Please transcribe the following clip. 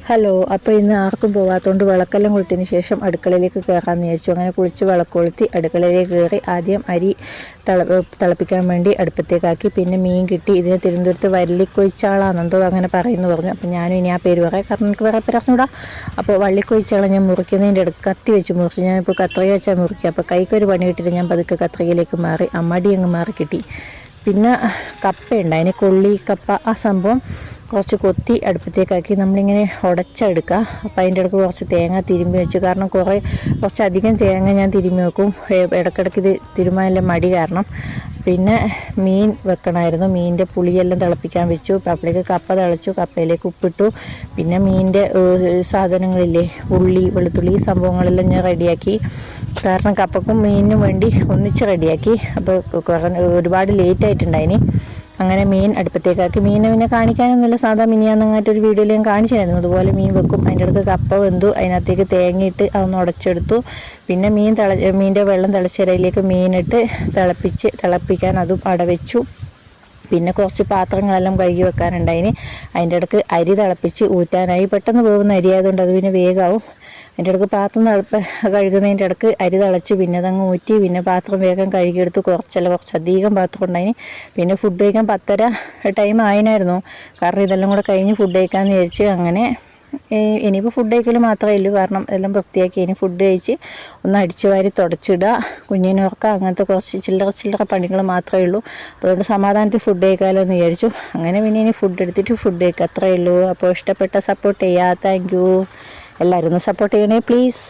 Hello, അപ്പോൾ ഇന്ന് ആർക്കും പോകാത്തതുകൊണ്ട് വിളക്കെല്ലാം കൊളുത്തിന് ശേഷം അടുക്കളയിലേക്ക് കയറാമെന്ന് വിചാരിച്ചു. അങ്ങനെ കുളിച്ച് വിളക്കൊളുത്തി അടുക്കളയിലേക്ക് കയറി ആദ്യം അരി തിളപ്പിക്കാൻ വേണ്ടി അടുപ്പത്തേക്കാക്കി. പിന്നെ മീൻ കിട്ടി. ഇതിന് തിരുവനന്തപുരത്ത് വള്ളിക്കൊയ്ച്ചാളാണെന്തോ അങ്ങനെ പറയുന്നു പറഞ്ഞു. അപ്പോൾ ഞാനും ഇനി ആ പേര് പറയാം, കാരണം എനിക്ക് വേറെ പറഞ്ഞൂടാ. അപ്പോൾ വള്ളിക്കൊയ്ച്ചാള ഞാൻ മുറിക്കുന്നതിൻ്റെ അടുത്ത് കത്തി വെച്ച് മുറിച്ചു. ഞാനിപ്പോൾ കത്രിക വെച്ചാൽ മുറിക്കുക. അപ്പോൾ കൈക്കൊരു പണി കിട്ടിയിട്ട് ഞാൻ പതുക്കെ കത്രികയിലേക്ക് മാറി. മടി അങ്ങ് മാറി കിട്ടി. പിന്നെ കപ്പയുണ്ട്, അതിന് കൊള്ളി കപ്പ, ആ സംഭവം കുറച്ച് കൊത്തി അടുപ്പത്തേക്കാക്കി നമ്മളിങ്ങനെ ഉടച്ചെടുക്കുക. അപ്പോൾ അതിൻ്റെ ഇടയ്ക്ക് കുറച്ച് തേങ്ങ തിരുമ്പി വെച്ചു. കാരണം കുറച്ചധികം തേങ്ങ ഞാൻ തിരുമ്പി വെക്കും, ഇടയ്ക്കിടയ്ക്ക് ഇത് തിരുമാനുള്ള മടി കാരണം. പിന്നെ മീൻ വെക്കണമായിരുന്നു. മീനിൻ്റെ പുളിയെല്ലാം തിളപ്പിക്കാൻ വെച്ചു. അപ്പോഴേക്ക് കപ്പ തിളച്ചു. കപ്പയിലേക്ക് ഉപ്പിട്ടു. പിന്നെ മീനിൻ്റെ സാധനങ്ങളില്ലേ, ഉള്ളി, വെളുത്തുള്ളി, ഈ സംഭവങ്ങളെല്ലാം ഞാൻ റെഡിയാക്കി. കാരണം കപ്പക്കും മീനിനും വേണ്ടി ഒന്നിച്ച് റെഡിയാക്കി. അപ്പോൾ ഒരുപാട് ലേറ്റ് ആയിട്ടുണ്ടായിന്. അങ്ങനെ മീൻ അടുപ്പത്തേക്കാക്കി. മീനെ പിന്നെ കാണിക്കാനൊന്നുമില്ല, സാധാ മിനിയാന്നങ്ങായിട്ടൊരു വീഡിയോയിൽ ഞാൻ കാണിച്ചായിരുന്നു. അതുപോലെ മീൻ വെക്കും. അതിൻ്റെ അടുത്ത് കപ്പ വെന്തു. അതിനകത്തേക്ക് തേങ്ങയിട്ട് അതൊന്ന് ഉടച്ചെടുത്തു. പിന്നെ മീനിൻ്റെ വെള്ളം തിളച്ചരയിലേക്ക് മീനിട്ട് തിളപ്പിക്കാൻ അതും അടവെച്ചു. പിന്നെ കുറച്ച് പാത്രങ്ങളെല്ലാം കഴുകി വെക്കാനുണ്ടായിന്. അതിൻ്റെ ഇടയ്ക്ക് അരി തിളപ്പിച്ച് ഊറ്റാനായി. പെട്ടെന്ന് വേവുന്ന അരി ആയതുകൊണ്ട് അത് പിന്നെ വേഗമാവും. അതിൻ്റെ ഇടയ്ക്ക് പാത്രം കഴുകുന്നതിൻ്റെ ഇടയ്ക്ക് അരി തിളച്ച് പിന്നെ അതങ്ങ് ഊറ്റി. പിന്നെ പാത്രം വേഗം കഴുകിയെടുത്തു. കുറച്ചധികം പാത്രം ഉണ്ടായിന്. പിന്നെ ഫുഡ് കഴിക്കാൻ 10:30 ടൈം ആയിനായിരുന്നു. കാരണം ഇതെല്ലാം കൂടെ കഴിഞ്ഞ് ഫുഡ് കഴിക്കാമെന്ന് വിചാരിച്ച്. അങ്ങനെ ഇനിയിപ്പോൾ ഫുഡ് കഴിക്കൽ മാത്രമേ ഉള്ളൂ. കാരണം എല്ലാം വൃത്തിയാക്കി ഇനി ഫുഡ് കഴിച്ച് ഒന്ന് അടിച്ചു വാരി തുടച്ചിടുക, കുഞ്ഞിനുറക്ക, അങ്ങനത്തെ കുറച്ച് ചില്ലറ പണികൾ മാത്രമേ ഉള്ളൂ. അതുകൊണ്ട് സമാധാനത്തിൽ ഫുഡ് കഴിക്കാമല്ലോ എന്ന് വിചാരിച്ചു. അങ്ങനെ പിന്നെ ഇനി ഫുഡ് എടുത്തിട്ട് ഫുഡ് കഴിക്കുക, അത്രയേ ഉള്ളൂ. അപ്പോൾ ഇഷ്ടപ്പെട്ട സപ്പോർട്ട് ചെയ്യുക. Thank you. എല്ലാവരും ഒന്ന് സപ്പോർട്ട് ചെയ്യണേ പ്ലീസ്.